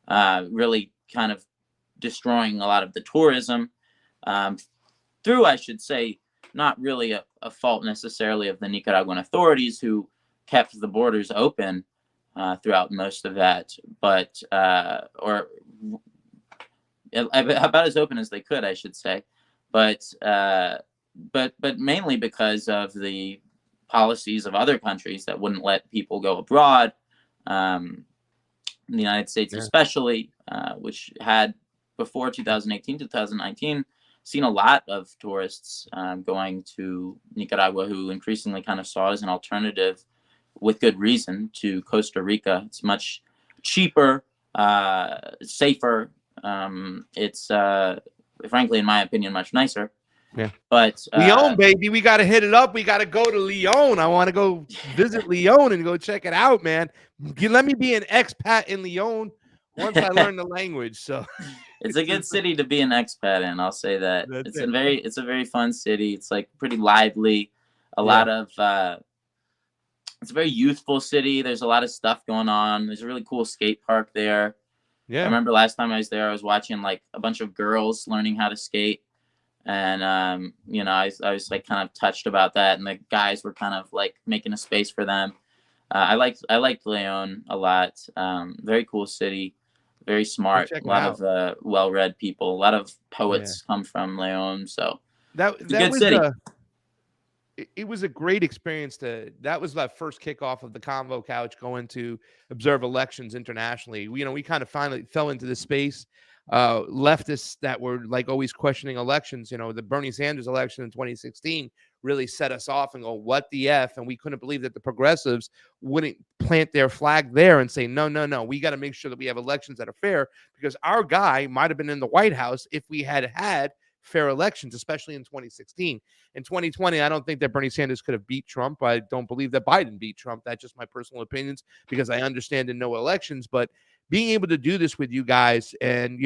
really kind of destroying a lot of the tourism, through, I should say, not really a fault necessarily of the Nicaraguan authorities, who kept the borders open throughout most of that, but or about as open as they could, I should say, but mainly because of the policies of other countries that wouldn't let people go abroad. The United States, especially, which had before 2018, 2019, seen a lot of tourists going to Nicaragua, who increasingly kind of saw it as an alternative, with good reason, to Costa Rica. It's much cheaper, safer. It's frankly, in my opinion, much nicer. Yeah. But Leon, baby, we got to hit it up. We got to go to Leon. I want to go visit Leon and go check it out, man. Let me be an expat in Leon once I learn the language. So it's a good city to be an expat in. I'll say that. It's a very fun city. It's like pretty lively. A lot of it's a very youthful city. There's a lot of stuff going on. There's a really cool skate park there. Yeah. I remember last time I was there, I was watching like a bunch of girls learning how to skate. And, I was like kind of touched about that. And the guys were kind of like making a space for them. I liked Leon a lot. Very cool city, very smart, a lot of well-read people, a lot of poets come from Leon. So that was a good city. It was a great experience. That was my first kickoff of the Convo Couch, going to observe elections internationally. We kind of finally fell into this space. Leftists that were like always questioning elections, the Bernie Sanders election in 2016 really set us off and go, what the F? And we couldn't believe that the progressives wouldn't plant their flag there and say, no, we got to make sure that we have elections that are fair, because our guy might have been in the White House if we had fair elections, especially in 2016. In 2020, I don't think that Bernie Sanders could have beat Trump. I don't believe that Biden beat Trump. That's just my personal opinions, because I understand in no elections. But being able to do this with you guys, and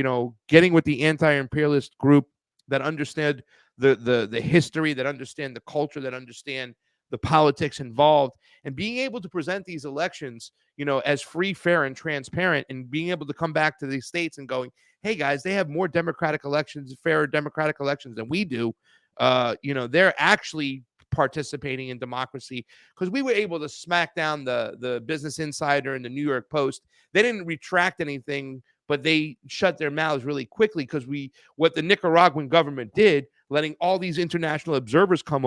getting with the anti-imperialist group that understand the history, that understand the culture, that understand the politics involved, and being able to present these elections, as free, fair, and transparent, and being able to come back to these states and going, hey guys, they have more democratic elections, fairer democratic elections than we do. They're actually participating in democracy, because we were able to smack down the Business Insider and the New York Post. They didn't retract anything, but they shut their mouths really quickly, because what the Nicaraguan government did, letting all these international observers come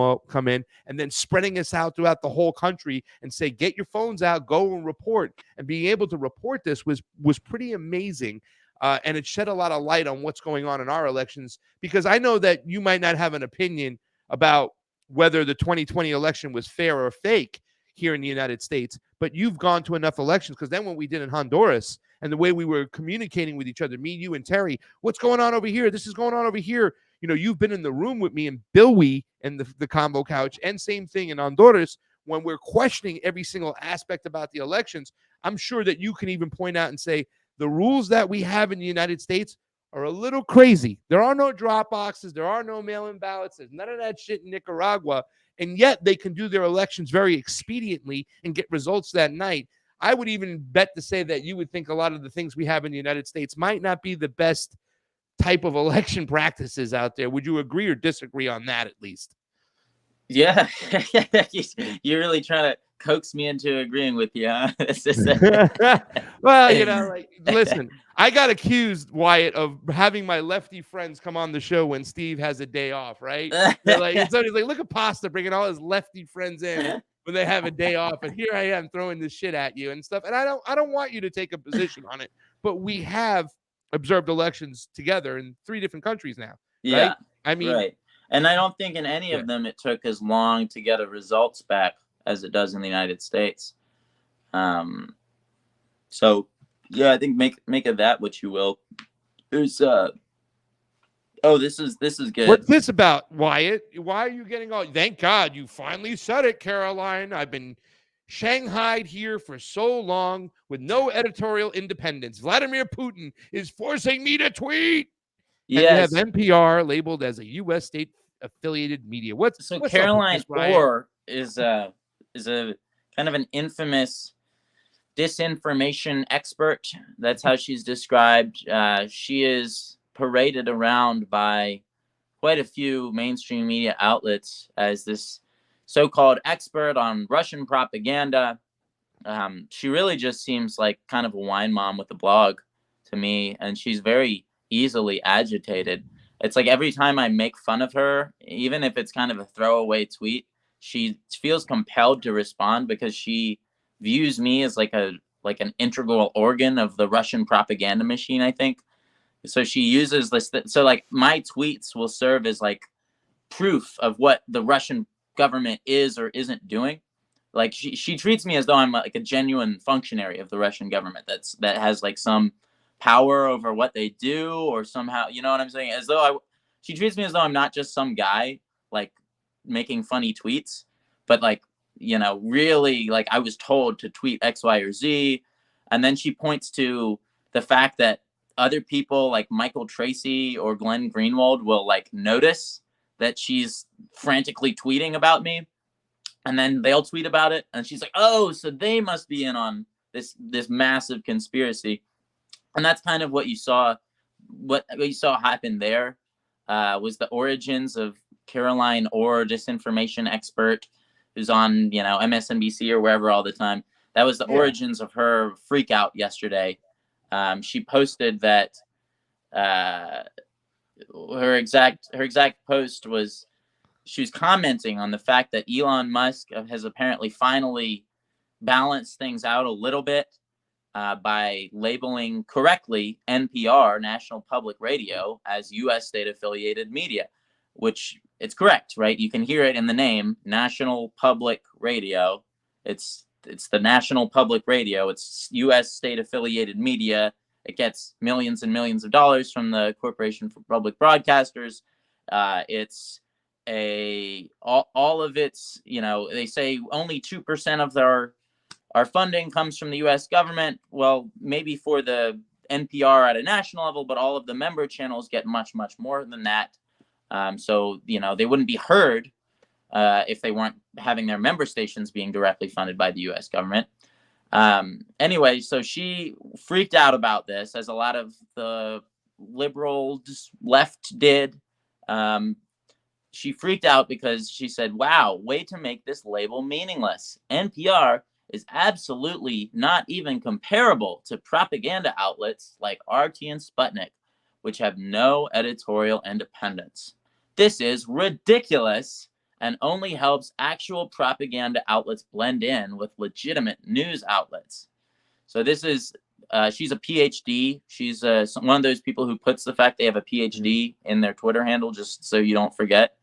in, and then spreading us out throughout the whole country and say, get your phones out, go and report. And being able to report this was pretty amazing. And it shed a lot of light on what's going on in our elections, because I know that you might not have an opinion about whether the 2020 election was fair or fake here in the United States, but you've gone to enough elections, because then when we did in Honduras, and the way we were communicating with each other, me, you, and Terry, what's going on over here? This is going on over here. You've been in the room with me and Billy and the Convo Couch, and same thing in Honduras, when we're questioning every single aspect about the elections. I'm sure that you can even point out and say, the rules that we have in the United States are a little crazy. There are no drop boxes. There are no mail-in ballots. There's none of that shit in Nicaragua. and yet they can do their elections very expediently and get results that night. I would even bet to say that you would think a lot of the things we have in the United States might not be the best type of election practices out there. Would you agree or disagree on that at least? Yeah. You're really trying to coax me into agreeing with you, huh? Well, you know, like, listen, I got accused, Wyatt, of having my lefty friends come on the show when Steve has a day off, right? They're like, somebody's like, look at Pasta bringing all his lefty friends in when they have a day off, and here I am throwing this shit at you and stuff. And I don't want you to take a position on it, but we have observed elections together in 3 different countries now. Yeah. Right? I mean, right. And I don't think in any of them it took as long to get a results back as it does in the United States. So yeah, I think make of that what you will. There's this is good. What's this about, Wyatt? Why are you getting all? Thank God you finally said it, Caroline. I've been shanghaied here for so long with no editorial independence. Vladimir Putin is forcing me to tweet. Yes. And you have NPR labeled as a U.S. state-affiliated media. What's Caroline Orr is a kind of an infamous disinformation expert. That's how she's described. She is paraded around by quite a few mainstream media outlets as this so-called expert on Russian propaganda. She really just seems like kind of a wine mom with a blog to me, and she's very easily agitated. It's like every time I make fun of her, even if it's kind of a throwaway tweet, she feels compelled to respond because she views me as like an integral organ of the Russian propaganda machine, I think. So she uses this. So like my tweets will serve as like proof of what the Russian government is or isn't doing. Like she treats me as though I'm like a genuine functionary of the Russian government that has like some power over what they do, or somehow, you know what I'm saying? As though she treats me as though I'm not just some guy like making funny tweets, but like, you know, really like I was told to tweet X, Y, or Z. And then she points to the fact that other people like Michael Tracy or Glenn Greenwald will like notice that she's frantically tweeting about me, and then they'll tweet about it, and she's like, oh, so they must be in on this massive conspiracy. And that's kind of what you saw happen there. Was the origins of Caroline Orr, disinformation expert who's on, you know, MSNBC or wherever all the time. That was the origins of her freak out yesterday. She posted that her exact post was, she was commenting on the fact that Elon Musk has apparently finally balanced things out a little bit by labeling correctly NPR, National Public Radio, as U.S. state-affiliated media, which it's correct, right? You can hear it in the name, National Public Radio. It's the National Public Radio. It's U.S. state-affiliated media. It gets millions and millions of dollars from the Corporation for Public Broadcasters. It's all of its, you know, they say only 2% of our funding comes from the U.S. government. Well, maybe for the NPR at a national level, but all of the member channels get much, much more than that. So, you know, they wouldn't be heard if they weren't having their member stations being directly funded by the U.S. government. Anyway, so she freaked out about this, as a lot of the liberal left did. She freaked out because she said, wow, way to make this label meaningless. NPR is absolutely not even comparable to propaganda outlets like RT and Sputnik, which have no editorial independence. This is ridiculous and only helps actual propaganda outlets blend in with legitimate news outlets. So this is, she's a PhD. She's one of those people who puts the fact they have a PhD in their Twitter handle just so you don't forget.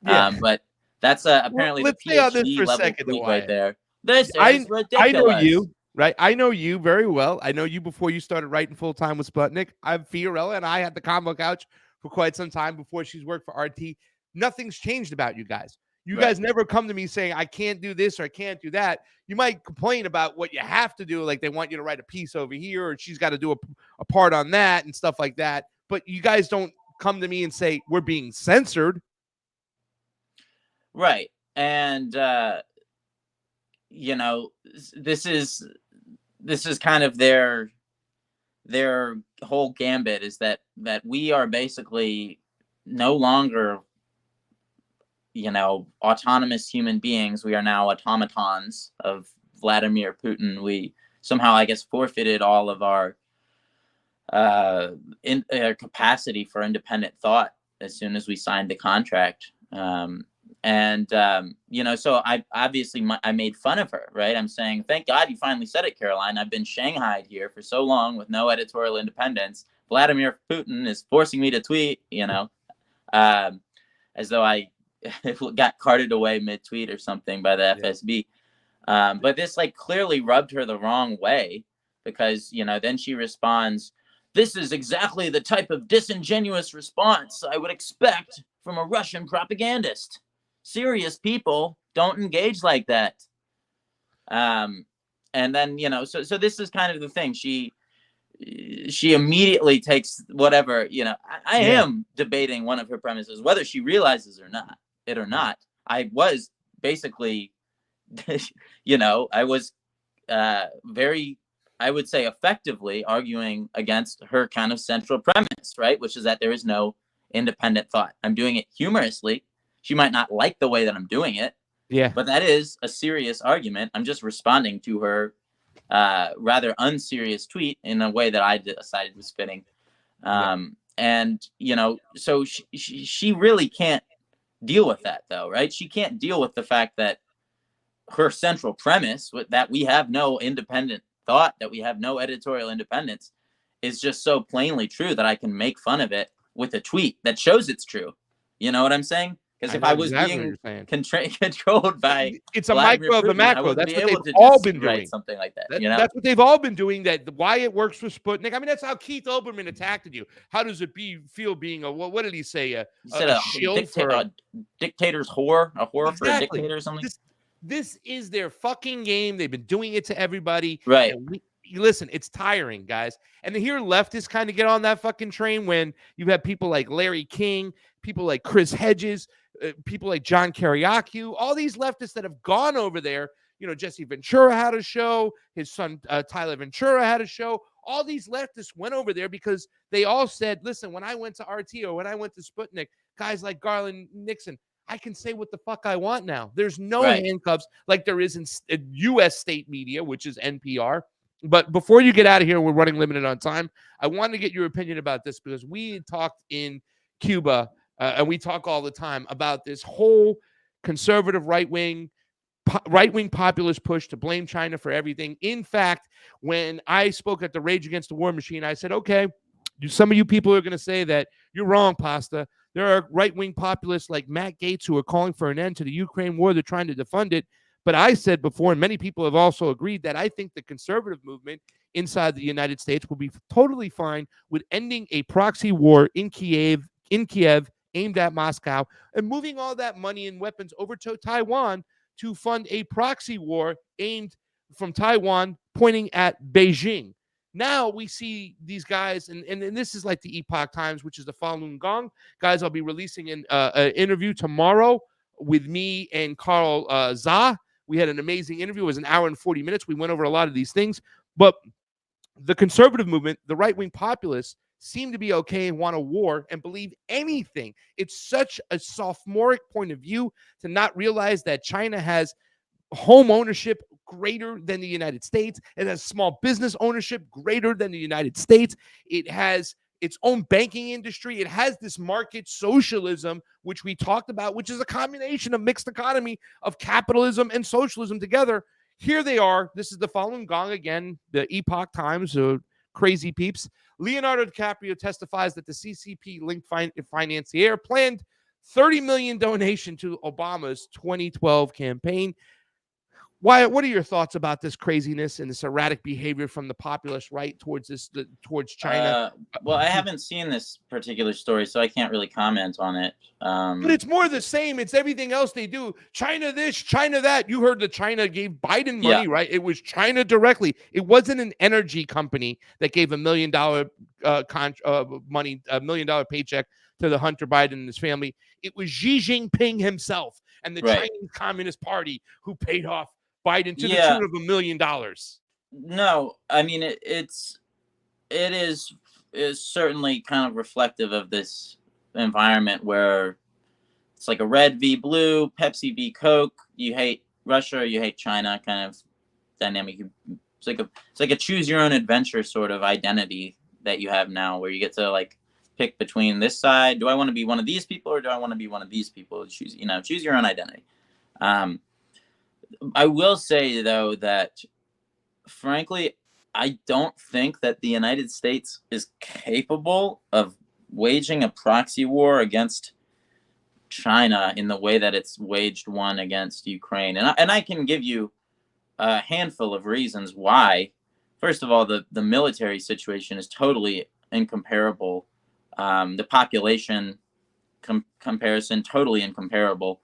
Yeah. But that's apparently the PhD level tweet right there. This is ridiculous. I know you, right? I know you very well. I know you before you started writing full time with Sputnik. I'm Fiorella, and I had the combo couch for quite some time before she's worked for RT. Nothing's changed about you guys. You guys never come to me saying, I can't do this or I can't do that. You might complain about what you have to do, like they want you to write a piece over here, or she's got to do a part on that and stuff like that. But you guys don't come to me and say, we're being censored. Right. and you know, this is kind of their whole gambit, is that we are basically no longer, you know, autonomous human beings. We are now automatons of Vladimir Putin. We somehow, I guess, forfeited all of our capacity for independent thought as soon as we signed the contract. You know, so I obviously I made fun of her, right? I'm saying, thank God you finally said it, Caroline. I've been shanghaied here for so long with no editorial independence. Vladimir Putin is forcing me to tweet, you know, as though I got carted away mid-tweet or something by the FSB. But this like clearly rubbed her the wrong way, because, you know, then she responds, "This is exactly the type of disingenuous response I would expect from a Russian propagandist. Serious people don't engage like that." And then, you know, so this is kind of the thing. She immediately takes whatever, you know, I am debating one of her premises, whether she realizes or not. I was basically, you know, I was very, I would say, effectively arguing against her kind of central premise, right? Which is that there is no independent thought. I'm doing it humorously. She might not like the way that I'm doing it. Yeah. But that is a serious argument. I'm just responding to her rather unserious tweet in a way that I decided was fitting. And, you know, so she really can't deal with that, though, right? She can't deal with the fact that her central premise, that we have no independent thought, that we have no editorial independence, is just so plainly true that I can make fun of it with a tweet that shows it's true. You know what I'm saying? Because if I was being controlled by, it's a micro of a macro. That's what they've all been doing. Something like that. You know? That's what they've all been doing. That Wyatt works for Sputnik. I mean, that's how Keith Olbermann attacked you. How does it feel being a, what did he say? A shield for a dictator's whore, a whore for a dictator or something. This is their fucking game. They've been doing it to everybody. Right. Listen, it's tiring, guys. And then here leftists kind of get on that fucking train when you have people like Larry King, people like Chris Hedges, people like John Kiriakou, all these leftists that have gone over there. You know, Jesse Ventura had a show. His son, Tyler Ventura, had a show. All these leftists went over there because they all said, listen, when I went to RT or when I went to Sputnik, guys like Garland Nixon, I can say what the fuck I want now. There's no handcuffs like there is in U.S. state media, which is NPR. But before you get out of here, we're running limited on time. I want to get your opinion about this because we talked in Cuba and we talk all the time about this whole conservative right-wing populist push to blame China for everything. In fact, when I spoke at the Rage Against the War Machine, I said, okay, some of you people are going to say that you're wrong, Pasta. There are right-wing populists like Matt Gaetz who are calling for an end to the Ukraine war. They're trying to defund it. But I said before, and many people have also agreed, that I think the conservative movement inside the United States will be totally fine with ending a proxy war in Kiev aimed at Moscow and moving all that money and weapons over to Taiwan to fund a proxy war aimed from Taiwan pointing at Beijing. Now we see these guys, and this is like the Epoch Times, which is the Falun Gong. Guys, I'll be releasing an interview tomorrow with me and Carl Zah. We had an amazing interview. It was an hour and 40 minutes. We went over a lot of these things. But the conservative movement, the right-wing populists, seem to be okay and want a war and believe anything. It's such a sophomoric point of view to not realize that China has home ownership greater than the United States. It has small business ownership greater than the United States. It has its own banking industry. It has this market socialism, which we talked about, which is a combination of mixed economy of capitalism and socialism together. Here they are. This is the Falun Gong again, the Epoch Times, crazy peeps. Leonardo DiCaprio testifies that the CCP-linked financier planned $30 million donation to Obama's 2012 campaign. Wyatt, what are your thoughts about this craziness and this erratic behavior from the populist right towards China? Well, I haven't seen this particular story, so I can't really comment on it. But it's more the same. It's everything else they do. China this, China that. You heard that China gave Biden money, right? It was China directly. It wasn't an energy company that gave $1 million $1 million paycheck to the Hunter Biden and his family. It was Xi Jinping himself. and the Right. Chinese Communist Party who paid off Biden to the Yeah. tune of $1 million. No, I mean it is certainly kind of reflective of this environment where it's like a red v blue, Pepsi v Coke. You hate Russia or you hate China kind of dynamic. It's like a choose your own adventure sort of identity that you have now, where you get to like pick between this side. Do I want to be one of these people or do I want to be one of these people? Choose your own identity. I will say though that frankly, I don't think that the United States is capable of waging a proxy war against China in the way that it's waged one against Ukraine. And I can give you a handful of reasons why. First of all, the military situation is totally incomparable. The population comparison, totally incomparable.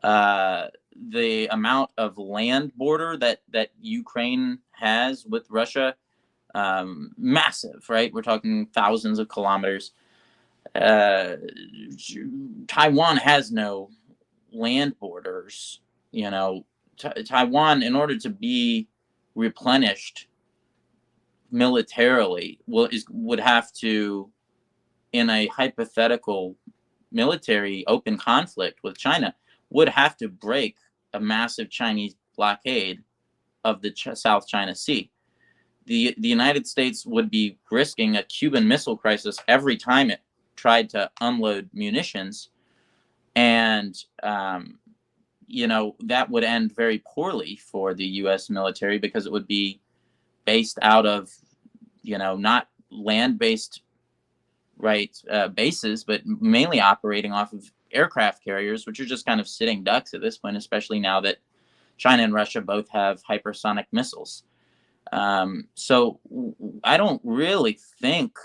The amount of land border that Ukraine has with Russia, massive, right? We're talking thousands of kilometers. Taiwan has no land borders. Taiwan, in order to be replenished militarily, would have to, in a hypothetical military open conflict with China, would have to break a massive Chinese blockade of the South China Sea. The United States would be risking a Cuban Missile Crisis every time it tried to unload munitions, and that would end very poorly for the U.S. military, because it would be based out of not land-based bases, but mainly operating off of aircraft carriers, which are just kind of sitting ducks at this point, especially now that China and Russia both have hypersonic missiles. So I don't really think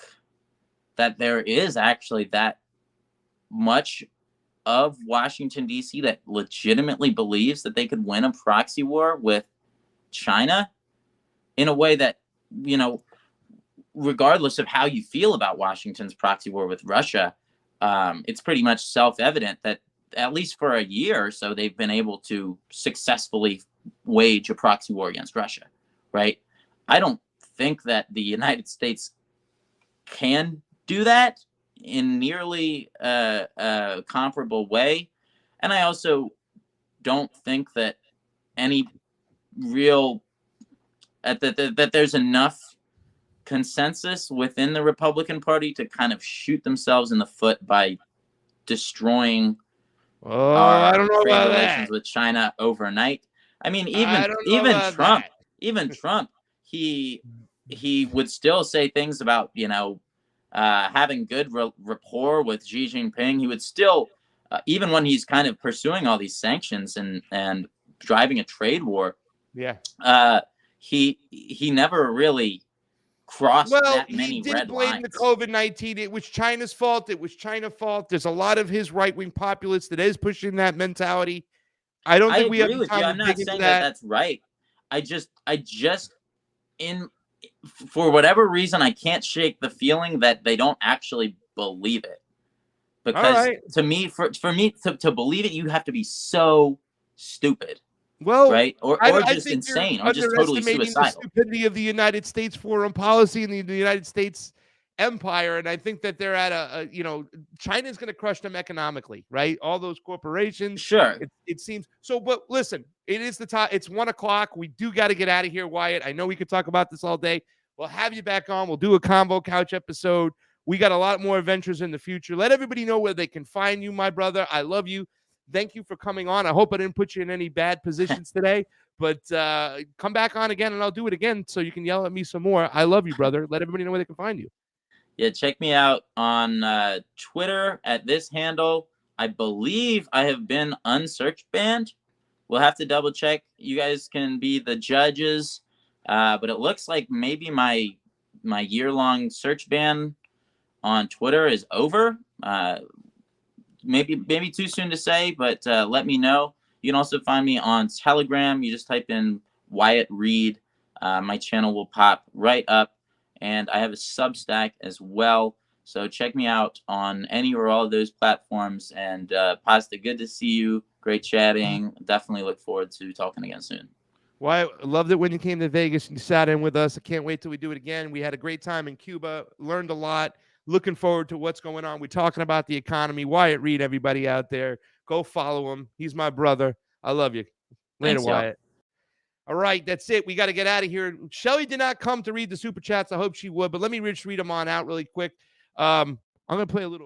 that there is actually that much of Washington, D.C. that legitimately believes that they could win a proxy war with China in a way that, regardless of how you feel about Washington's proxy war with Russia, it's pretty much self-evident that at least for a year or so, they've been able to successfully wage a proxy war against Russia, right? I don't think that the United States can do that in nearly a comparable way. And I also don't think that any real that there's enough consensus within the Republican Party to kind of shoot themselves in the foot by destroying I don't know trade about relations that. with China overnight. I mean, I don't know about Trump, that. even Trump, he would still say things about having good rapport with Xi Jinping. He would still, even when he's kind of pursuing all these sanctions and driving a trade war, he never really crossed that many red lines. Blame the COVID-19. It was China's fault. It was China's fault. There's a lot of his right-wing populists that is pushing that mentality. I don't think we have the time to I'm not dig into saying that. That's right. I just for whatever reason, I can't shake the feeling that they don't actually believe it. Because to me, for me to believe it, you have to be so stupid. Well, right? Or just insane, or just totally suicidal. The stupidity of the United States foreign policy and the United States empire, and I think that they're at China's going to crush them economically, right? All those corporations. Sure. It seems so. But listen, it is the time. It's 1:00. We do got to get out of here, Wyatt. I know we could talk about this all day. We'll have you back on. We'll do a Convo Couch episode. We got a lot more adventures in the future. Let everybody know where they can find you, my brother. I love you. Thank you for coming on. I hope I didn't put you in any bad positions today, but come back on again and I'll do it again so you can yell at me some more. I love you, brother. Let everybody know where they can find you. Yeah, check me out on Twitter at this handle. I believe I have been unsearch banned. We'll have to double check. You guys can be the judges, but it looks like maybe my year-long search ban on Twitter is over. Maybe too soon to say, but let me know. You can also find me on Telegram. You just type in Wyatt Reed. My channel will pop right up. And I have a Substack as well. So check me out on any or all of those platforms. And Pasta, good to see you. Great chatting. Definitely look forward to talking again soon. Well, I loved it when you came to Vegas and you sat in with us. I can't wait till we do it again. We had a great time in Cuba, learned a lot. Looking forward to what's going on. We're talking about the economy. Wyatt Reed, everybody out there, go follow him. He's my brother. I love you. Later, Thanks, y'all. Wyatt. All right, that's it. We got to get out of here. Shelly did not come to read the super chats. I hope she would, but let me just read them on out really quick. I'm going to play a little.